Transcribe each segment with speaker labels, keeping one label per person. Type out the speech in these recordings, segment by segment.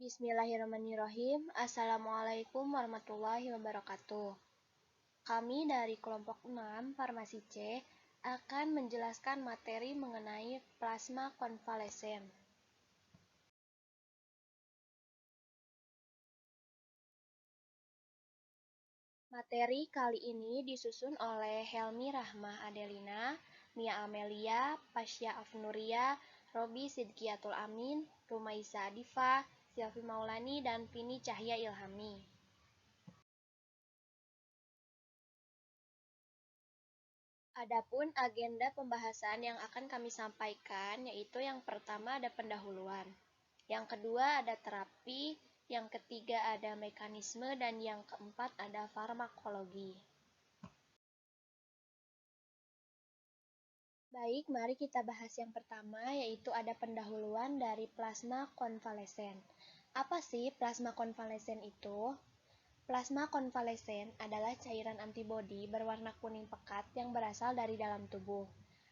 Speaker 1: Bismillahirrahmanirrahim. Assalamualaikum warahmatullahi wabarakatuh. Kami dari kelompok 6 Farmasi C akan menjelaskan materi mengenai plasma konvalesen. Materi kali ini disusun oleh Helmi Rahmah Adelina, Mia Amelia, Pasya Afnuria, Robi Sidkiatul Amin, Rumaisa Adifa, Silvi Maulani, dan Vini Cahya Ilhami. Adapun agenda pembahasan yang akan kami sampaikan yaitu yang pertama ada pendahuluan, yang kedua ada terapi, yang ketiga ada mekanisme, dan yang keempat ada farmakologi. Baik, mari kita bahas yang pertama yaitu ada pendahuluan dari plasma konvalesen. Apa sih plasma konvalesen itu? Plasma konvalesen adalah cairan antibodi berwarna kuning pekat yang berasal dari dalam tubuh.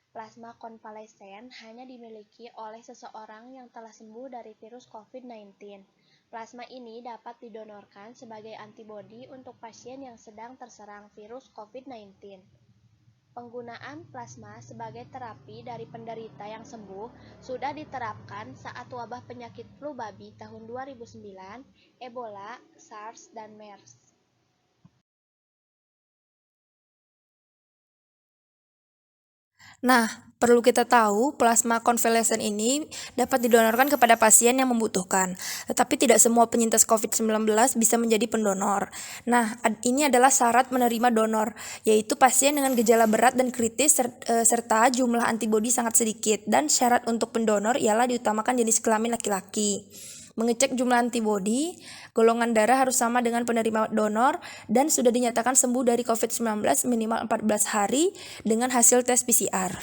Speaker 1: Plasma konvalesen hanya dimiliki oleh seseorang yang telah sembuh dari virus COVID-19. Plasma ini dapat didonorkan sebagai antibodi untuk pasien yang sedang terserang virus COVID-19. Penggunaan plasma sebagai terapi dari penderita yang sembuh sudah diterapkan saat wabah penyakit flu babi tahun 2009, Ebola, SARS, dan MERS.
Speaker 2: Nah, perlu kita tahu plasma konvalesen ini dapat didonorkan kepada pasien yang membutuhkan, tetapi tidak semua penyintas COVID-19 bisa menjadi pendonor. Nah, ini adalah syarat menerima donor, yaitu pasien dengan gejala berat dan kritis serta jumlah antibodi sangat sedikit, dan syarat untuk pendonor ialah diutamakan jenis kelamin laki-laki. Mengecek jumlah antibodi, golongan darah harus sama dengan penerima donor, dan sudah dinyatakan sembuh dari COVID-19 minimal 14 hari dengan hasil tes PCR.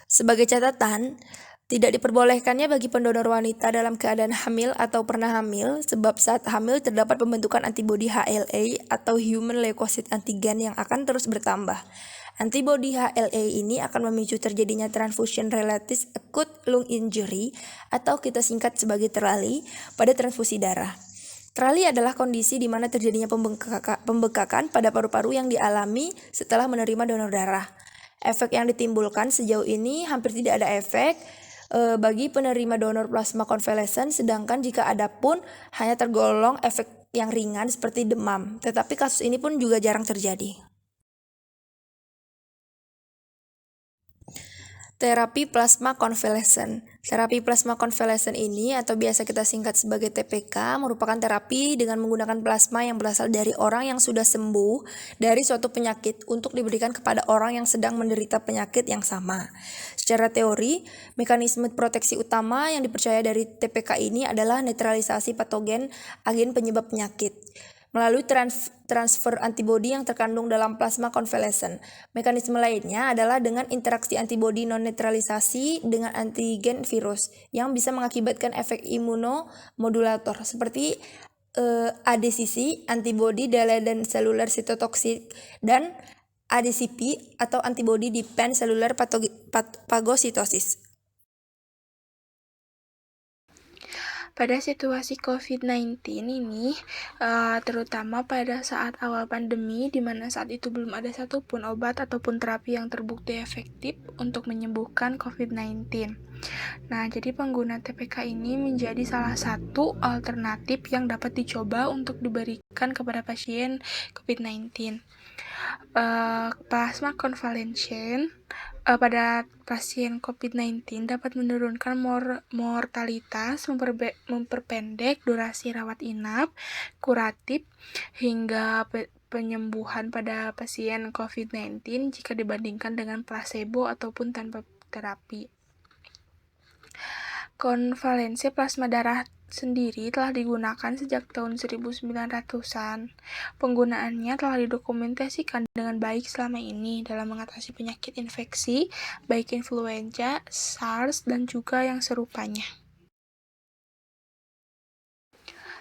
Speaker 2: Sebagai catatan, tidak diperbolehkannya bagi pendonor wanita dalam keadaan hamil atau pernah hamil, sebab saat hamil terdapat pembentukan antibodi HLA atau Human Leukocyte Antigen yang akan terus bertambah. Antibodi HLA ini akan memicu terjadinya transfusion related acute lung injury atau kita singkat sebagai TRALI pada transfusi darah. TRALI adalah kondisi di mana terjadinya pembekakan pada paru-paru yang dialami setelah menerima donor darah. Efek yang ditimbulkan sejauh ini hampir tidak ada efek bagi penerima donor plasma konvalesen, sedangkan jika ada pun hanya tergolong efek yang ringan seperti demam. Tetapi kasus ini pun juga jarang terjadi. Terapi plasma konvalesen. Terapi plasma konvalesen ini atau biasa kita singkat sebagai TPK merupakan terapi dengan menggunakan plasma yang berasal dari orang yang sudah sembuh dari suatu penyakit untuk diberikan kepada orang yang sedang menderita penyakit yang sama. Secara teori, mekanisme proteksi utama yang dipercaya dari TPK ini adalah netralisasi patogen agen penyebab penyakit melalui transfer antibodi yang terkandung dalam plasma konvalesen. Mekanisme lainnya adalah dengan interaksi antibodi non-netralisasi dengan antigen virus yang bisa mengakibatkan efek imunomodulator seperti ADCC, antibodi deleted cellular cytotoxic, dan ADCP atau antibodi dependent cellular phagocytosis.
Speaker 3: Pada situasi COVID-19 ini, terutama pada saat awal pandemi, di mana saat itu belum ada satupun obat ataupun terapi yang terbukti efektif untuk menyembuhkan COVID-19. Nah, jadi pengguna TPK ini menjadi salah satu alternatif yang dapat dicoba untuk diberikan kepada pasien COVID-19. Plasma konvalesen pada pasien COVID-19 dapat menurunkan mortalitas, memperpendek durasi rawat inap, kuratif, hingga penyembuhan pada pasien COVID-19 jika dibandingkan dengan placebo ataupun tanpa terapi. Konvalensi plasma darah sendiri telah digunakan sejak tahun 1900-an. Penggunaannya telah didokumentasikan dengan baik selama ini dalam mengatasi penyakit infeksi, baik influenza, SARS, dan juga yang serupanya.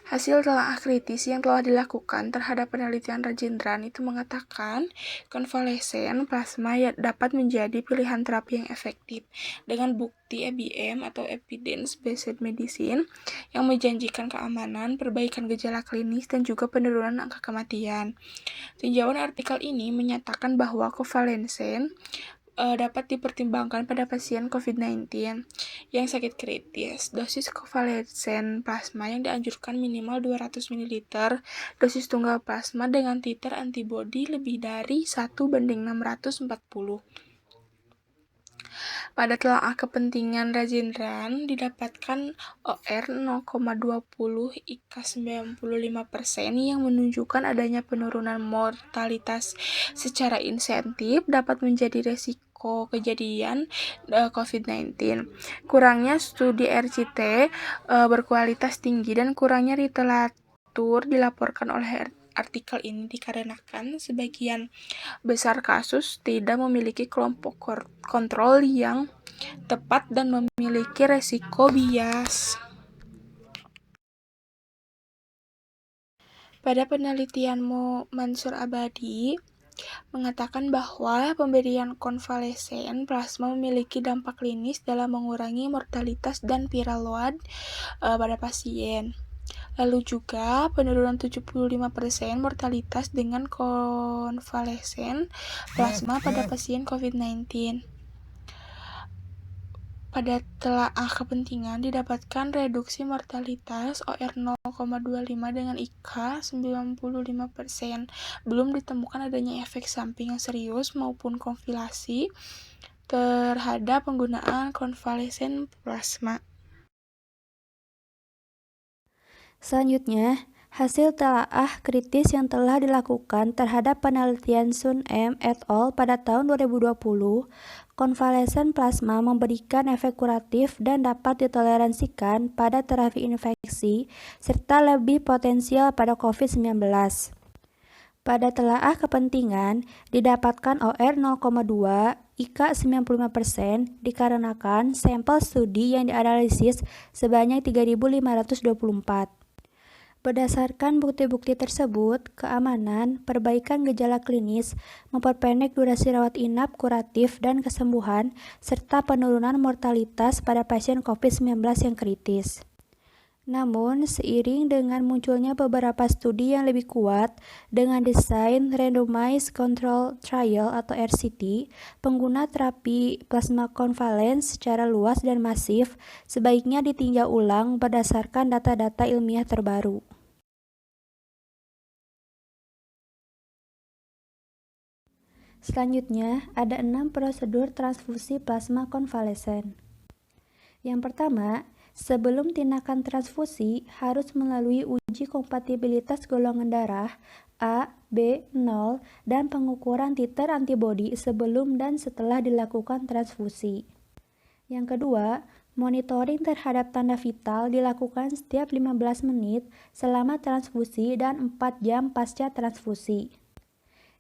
Speaker 3: Hasil telaah kritis yang telah dilakukan terhadap penelitian Rajendran itu mengatakan konvalesen plasma dapat menjadi pilihan terapi yang efektif dengan bukti EBM atau Evidence Based Medicine yang menjanjikan keamanan, perbaikan gejala klinis, dan juga penurunan angka kematian. Tinjauan artikel ini menyatakan bahwa konvalesen dapat dipertimbangkan pada pasien COVID-19 yang sakit kritis. Dosis konvalesen plasma yang dianjurkan minimal 200 ml dosis tunggal plasma dengan titer antibodi lebih dari 1:640. Pada telaah kepentingan Rajendran didapatkan OR 0,20 IK 95% yang menunjukkan adanya penurunan mortalitas secara insentif dapat menjadi resiko kejadian COVID-19. Kurangnya studi RCT berkualitas tinggi dan kurangnya literatur dilaporkan oleh artikel ini dikarenakan sebagian besar kasus tidak memiliki kelompok kontrol yang tepat dan memiliki resiko bias. Pada penelitian Mansur Abadi mengatakan bahwa pemberian konvalesen plasma memiliki dampak klinis dalam mengurangi mortalitas dan viral load pada pasien. Lalu juga penurunan 75% mortalitas dengan konvalesen plasma pada pasien COVID-19. Pada telaah kepentingan didapatkan reduksi mortalitas OR 0,25 dengan IK 95%. Belum ditemukan adanya efek samping yang serius maupun komplikasi terhadap penggunaan konvalesen plasma.
Speaker 4: Selanjutnya, hasil telaah kritis yang telah dilakukan terhadap penelitian Sun M. et al. Pada tahun 2020, konvalesen plasma memberikan efek kuratif dan dapat ditoleransikan pada terapi infeksi serta lebih potensial pada COVID-19. Pada telaah kepentingan, didapatkan OR 0,2 IK 95% dikarenakan sampel studi yang dianalisis sebanyak 3.524. Berdasarkan bukti-bukti tersebut, keamanan, perbaikan gejala klinis, memperpendek durasi rawat inap kuratif dan kesembuhan, serta penurunan mortalitas pada pasien COVID-19 yang kritis. Namun, seiring dengan munculnya beberapa studi yang lebih kuat dengan desain Randomized Control Trial atau RCT, pengguna terapi plasma konvalen secara luas dan masif sebaiknya ditinjau ulang berdasarkan data-data ilmiah terbaru. Selanjutnya, ada 6 prosedur transfusi plasma konvalesen. Yang pertama, sebelum tindakan transfusi harus melalui uji kompatibilitas golongan darah A, B, 0 dan pengukuran titer antibodi sebelum dan setelah dilakukan transfusi. Yang kedua, monitoring terhadap tanda vital dilakukan setiap 15 menit selama transfusi dan 4 jam pasca transfusi.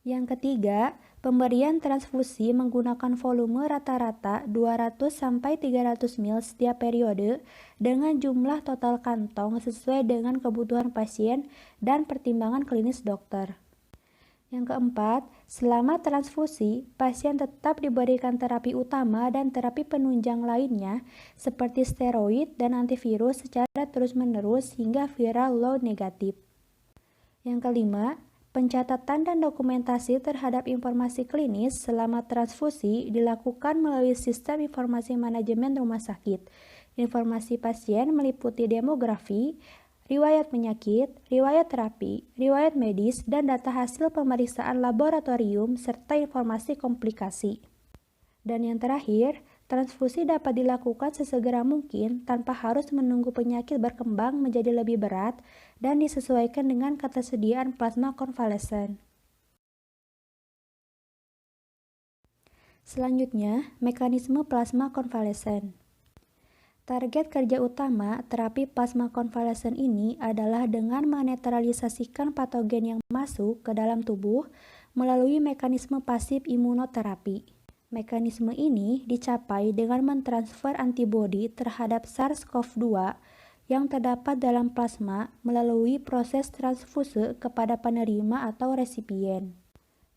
Speaker 4: Yang ketiga, pemberian transfusi menggunakan volume rata-rata 200-300 ml setiap periode dengan jumlah total kantong sesuai dengan kebutuhan pasien dan pertimbangan klinis dokter. Yang keempat, selama transfusi, pasien tetap diberikan terapi utama dan terapi penunjang lainnya seperti steroid dan antivirus secara terus-menerus hingga viral load negatif. Yang kelima, pencatatan dan dokumentasi terhadap informasi klinis selama transfusi dilakukan melalui sistem informasi manajemen rumah sakit. Informasi pasien meliputi demografi, riwayat penyakit, riwayat terapi, riwayat medis, dan data hasil pemeriksaan laboratorium serta informasi komplikasi. Dan yang terakhir, transfusi dapat dilakukan sesegera mungkin tanpa harus menunggu penyakit berkembang menjadi lebih berat dan disesuaikan dengan ketersediaan plasma konvalesen. Selanjutnya, mekanisme plasma konvalesen. Target kerja utama terapi plasma konvalesen ini adalah dengan menetralisasikan patogen yang masuk ke dalam tubuh melalui mekanisme pasif imunoterapi. Mekanisme ini dicapai dengan mentransfer antibodi terhadap SARS-CoV-2 yang terdapat dalam plasma melalui proses transfuse kepada penerima atau resipien.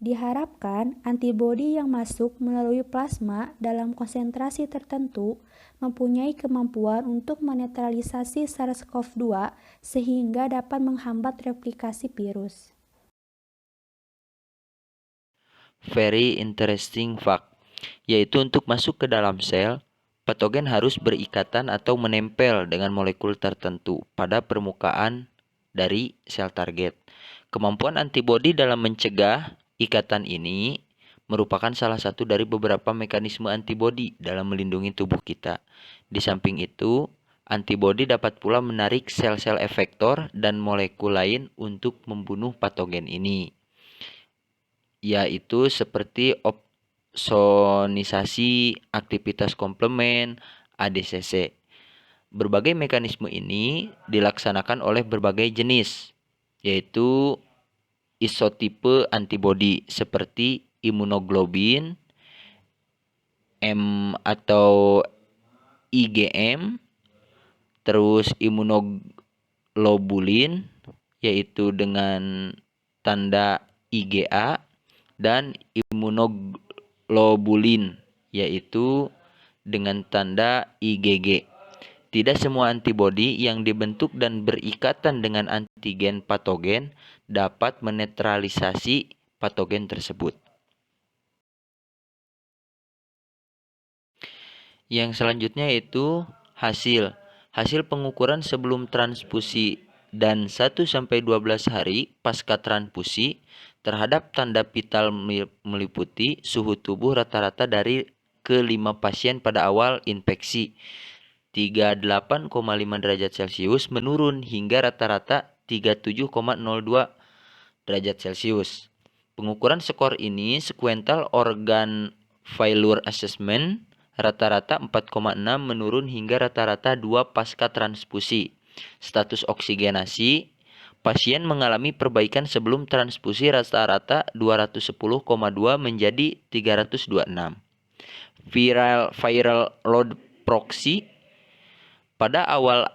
Speaker 4: Diharapkan antibodi yang masuk melalui plasma dalam konsentrasi tertentu mempunyai kemampuan untuk menetralisasi SARS-CoV-2 sehingga dapat menghambat replikasi virus.
Speaker 5: Very interesting fact, yaitu untuk masuk ke dalam sel, patogen harus berikatan atau menempel dengan molekul tertentu pada permukaan dari sel target. Kemampuan antibodi dalam mencegah ikatan ini merupakan salah satu dari beberapa mekanisme antibodi dalam melindungi tubuh kita. Di samping itu, antibodi dapat pula menarik sel-sel efektor dan molekul lain untuk membunuh patogen ini, yaitu seperti opsonisasi, aktivitas komplement, ADCC. Berbagai mekanisme ini dilaksanakan oleh berbagai jenis, yaitu isotipe antibodi seperti imunoglobulin, M atau IgM, terus imunoglobulin yaitu dengan tanda IgA, dan imunoglobulin yaitu dengan tanda IgG. Tidak semua antibodi yang dibentuk dan berikatan dengan antigen patogen dapat menetralisasi patogen tersebut. Yang selanjutnya yaitu hasil pengukuran sebelum transfusi dan 1-12 hari pasca transfusi terhadap tanda vital meliputi suhu tubuh rata-rata dari ke-5 pasien pada awal infeksi. 38,5 derajat Celcius menurun hingga rata-rata 37,02 derajat Celcius. Pengukuran skor ini sequential organ failure assessment rata-rata 4,6 menurun hingga rata-rata 2 pasca transfusi. Status oksigenasi, pasien mengalami perbaikan sebelum transfusi rata-rata 210,2 menjadi 326. Viral load proxy pada awal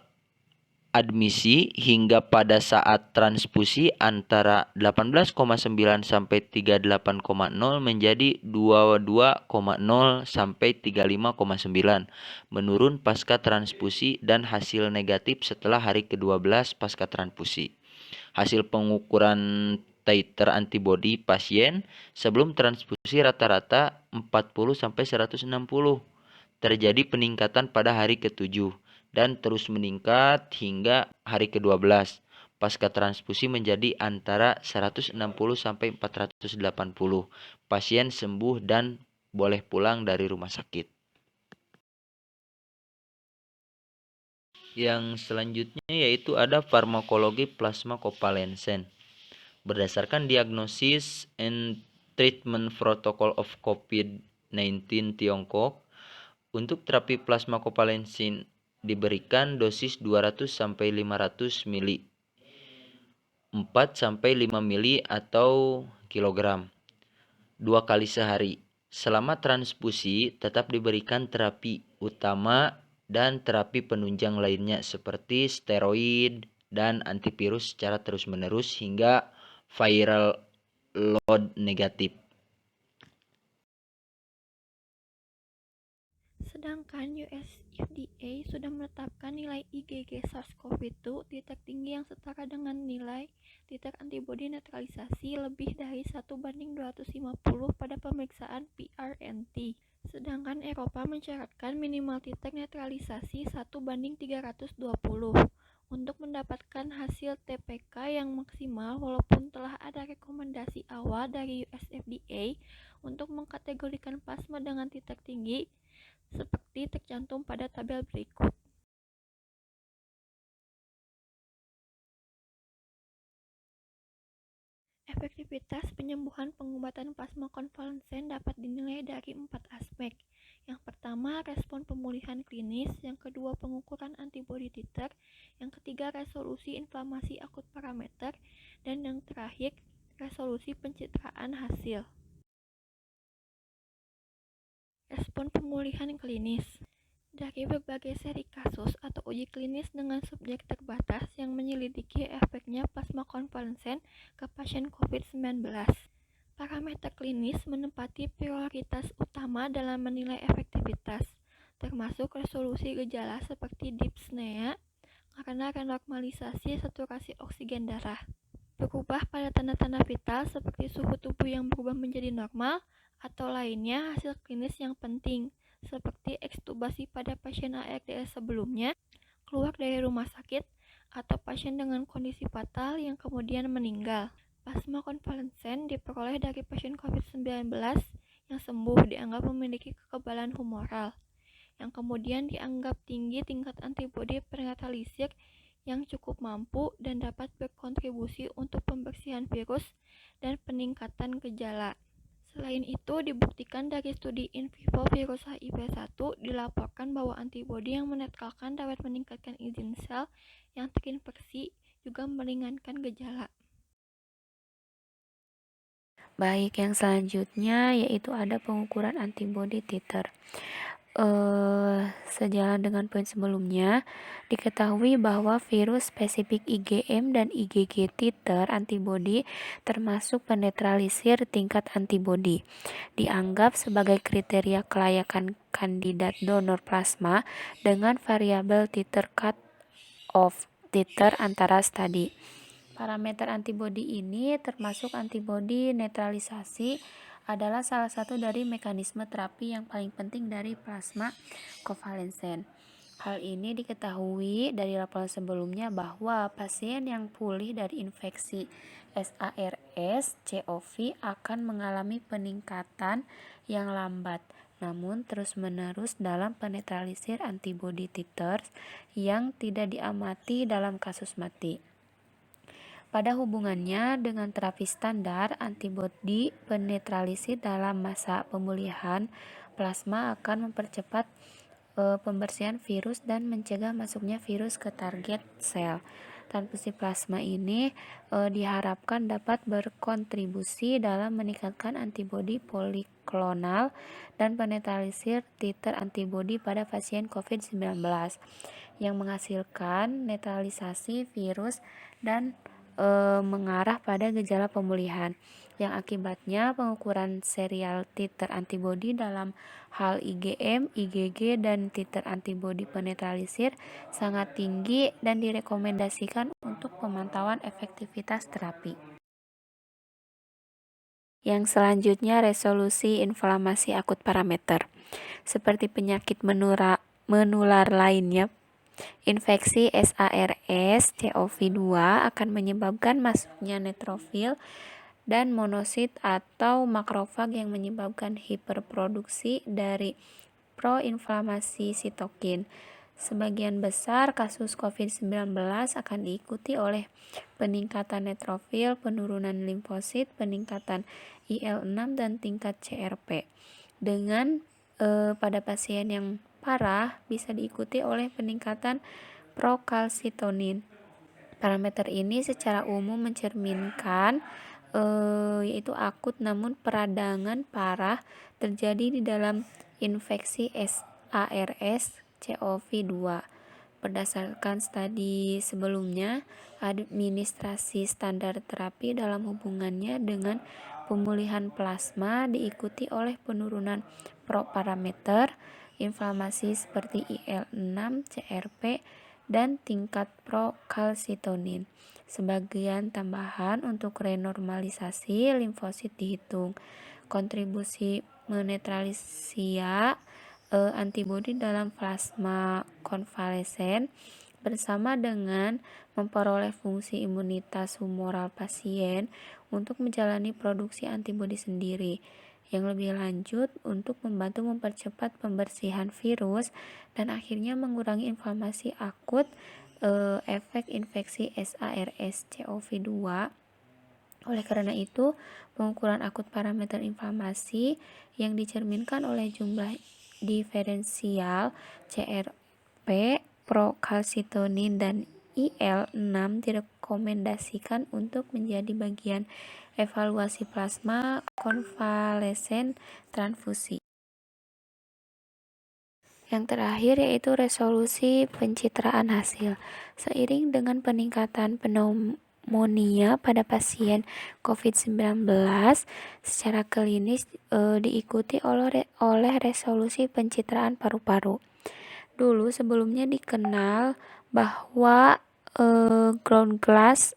Speaker 5: admisi hingga pada saat transfusi antara 18,9 sampai 38,0 menjadi 22,0 sampai 35,9, menurun pasca transfusi dan hasil negatif setelah hari ke-12 pasca transfusi. Hasil pengukuran titer antibodi pasien sebelum transfusi rata-rata 40 sampai 160. Terjadi peningkatan pada hari ke-7 dan terus meningkat hingga hari ke-12 pasca transfusi menjadi antara 160 sampai 480. Pasien sembuh dan boleh pulang dari rumah sakit. Yang selanjutnya yaitu ada farmakologi plasma kovalensen. Berdasarkan diagnosis and treatment protocol of COVID-19 Tiongkok, untuk terapi plasma kovalensin diberikan dosis 200 sampai 500 mili, 4 sampai 5 mili atau kilogram, 2 kali sehari. Selama transfusi tetap diberikan terapi utama dan terapi penunjang lainnya seperti steroid dan antivirus secara terus-menerus hingga viral load negatif.
Speaker 3: Sedangkan US FDA sudah menetapkan nilai IgG SARS-CoV-2 titik tinggi yang setara dengan nilai titik antibodi netralisasi lebih dari 1:250 pada pemeriksaan PRNT. Sedangkan Eropa mencatatkan minimal titik netralisasi 1:320. Untuk mendapatkan hasil TPK yang maksimal, walaupun telah ada rekomendasi awal dari US FDA untuk mengkategorikan plasma dengan titik tinggi seperti tercantum pada tabel berikut. Efektivitas penyembuhan pengobatan plasma konvalesen dapat dinilai dari 4 aspek. Yang pertama, respon pemulihan klinis. Yang kedua, pengukuran antibodi titer. Yang ketiga, resolusi inflamasi akut parameter. Dan yang terakhir, resolusi pencitraan hasil. Respon pemulihan klinis. Dari berbagai seri kasus atau uji klinis dengan subjek terbatas yang menyelidiki efeknya plasma konvalesen ke pasien COVID-19, parameter klinis menempati prioritas utama dalam menilai efektivitas, termasuk resolusi gejala seperti dyspnea karena renormalisasi saturasi oksigen darah, berubah pada tanda-tanda vital seperti suhu tubuh yang berubah menjadi normal, atau lainnya hasil klinis yang penting, seperti ekstubasi pada pasien ARDS sebelumnya, keluar dari rumah sakit, atau pasien dengan kondisi fatal yang kemudian meninggal. Plasma konvalesen diperoleh dari pasien COVID-19 yang sembuh dianggap memiliki kekebalan humoral, yang kemudian dianggap tinggi tingkat antibodi prenatalisir yang cukup mampu dan dapat berkontribusi untuk pembersihan virus dan peningkatan gejala. Selain itu, dibuktikan dari studi in vivo virus HIV-1 dilaporkan bahwa antibodi yang menetralkan dapat meningkatkan izin sel yang terinfeksi juga meringankan gejala.
Speaker 4: Baik, yang selanjutnya yaitu ada pengukuran antibodi titer. Sejalan dengan poin sebelumnya, diketahui bahwa virus spesifik IgM dan IgG titer antibodi termasuk penetralisir tingkat antibodi. Dianggap sebagai kriteria kelayakan kandidat donor plasma dengan variabel titer cut-off titer antara studi. Parameter antibodi ini termasuk antibodi netralisasi adalah salah satu dari mekanisme terapi yang paling penting dari plasma konvalesen. Hal ini diketahui dari laporan sebelumnya bahwa pasien yang pulih dari infeksi SARS CoV akan mengalami peningkatan yang lambat namun terus-menerus dalam penetralisir antibodi titers yang tidak diamati dalam kasus mati. Pada hubungannya dengan terapi standar, antibodi penetralisir dalam masa pemulihan plasma akan mempercepat pembersihan virus dan mencegah masuknya virus ke target sel. Transfusi plasma ini diharapkan dapat berkontribusi dalam meningkatkan antibodi poliklonal dan penetralisir titer antibodi pada pasien COVID-19 yang menghasilkan netralisasi virus dan mengarah pada gejala pemulihan, yang akibatnya pengukuran serial titer antibodi dalam hal IgM, IgG, dan titer antibodi penetralisir sangat tinggi dan direkomendasikan untuk pemantauan efektivitas terapi. Yang selanjutnya resolusi inflamasi akut parameter. Seperti penyakit menular lainnya, infeksi SARS CoV-2 akan menyebabkan masuknya neutrofil dan monosit atau makrofag yang menyebabkan hiperproduksi dari proinflamasi sitokin. Sebagian besar kasus COVID-19 akan diikuti oleh peningkatan neutrofil, penurunan limfosit, peningkatan IL-6 dan tingkat CRP. Dengan pada pasien yang parah bisa diikuti oleh peningkatan prokalsitonin. Parameter ini secara umum mencerminkan yaitu akut namun peradangan parah terjadi di dalam infeksi SARS CoV-2. Berdasarkan studi sebelumnya, administrasi standar terapi dalam hubungannya dengan pemulihan plasma diikuti oleh penurunan proparameter inflamasi seperti IL-6, CRP, dan tingkat prokalsitonin. Sebagian tambahan untuk renormalisasi limfosit dihitung. Kontribusi menetralisia antibodi dalam plasma konvalesen bersama dengan memperoleh fungsi imunitas humoral pasien untuk menjalani produksi antibodi sendiri. Yang lebih lanjut untuk membantu mempercepat pembersihan virus dan akhirnya mengurangi inflamasi akut efek infeksi SARS CoV-2. Oleh karena itu, pengukuran akut parameter inflamasi yang dicerminkan oleh jumlah diferensial CRP, prokalsitonin, dan IL-6 direkomendasikan untuk menjadi bagian evaluasi plasma konvalesen transfusi.
Speaker 6: Yang terakhir yaitu resolusi pencitraan hasil. Seiring dengan peningkatan pneumonia pada pasien COVID-19 secara klinis diikuti oleh resolusi pencitraan paru-paru. Dulu sebelumnya dikenal bahwa ground glass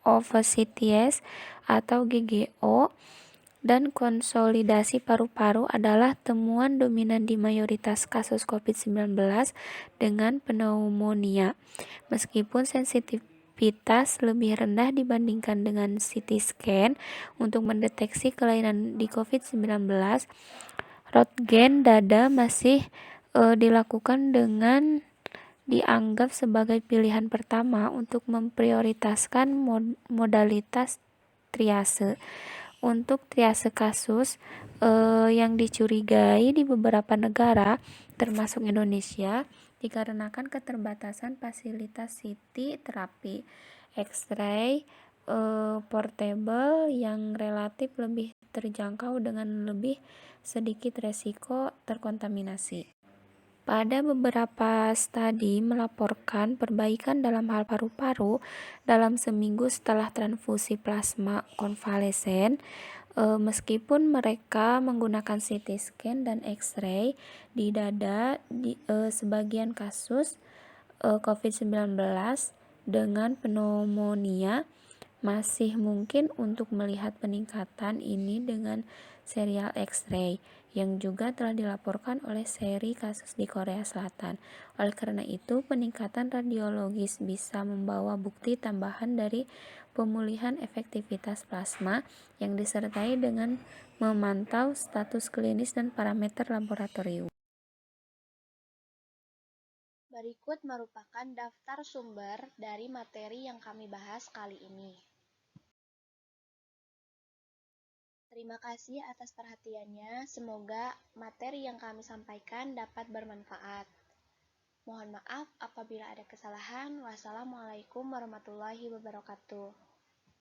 Speaker 6: ovosities atau GGO dan konsolidasi paru-paru adalah temuan dominan di mayoritas kasus COVID-19 dengan pneumonia. Meskipun sensitivitas lebih rendah dibandingkan dengan CT scan untuk mendeteksi kelainan di COVID-19, röntgen dada masih dilakukan dengan dianggap sebagai pilihan pertama untuk memprioritaskan modalitas triase. Untuk triase kasus yang dicurigai di beberapa negara, termasuk Indonesia, dikarenakan keterbatasan fasilitas CT terapi, X-ray portable yang relatif lebih terjangkau dengan lebih sedikit resiko terkontaminasi. Pada beberapa studi melaporkan perbaikan dalam hal paru-paru dalam seminggu setelah transfusi plasma konvalesen, meskipun mereka menggunakan CT scan dan X-ray di dada di sebagian kasus COVID-19 dengan pneumonia masih mungkin untuk melihat peningkatan ini dengan serial X-ray yang juga telah dilaporkan oleh seri kasus di Korea Selatan. Oleh karena itu, peningkatan radiologis bisa membawa bukti tambahan dari pemulihan efektivitas plasma yang disertai dengan memantau status klinis dan parameter laboratorium.
Speaker 1: Berikut merupakan daftar sumber dari materi yang kami bahas kali ini. Terima kasih atas perhatiannya. Semoga materi yang kami sampaikan dapat bermanfaat. Mohon maaf apabila ada kesalahan. Wassalamualaikum warahmatullahi wabarakatuh.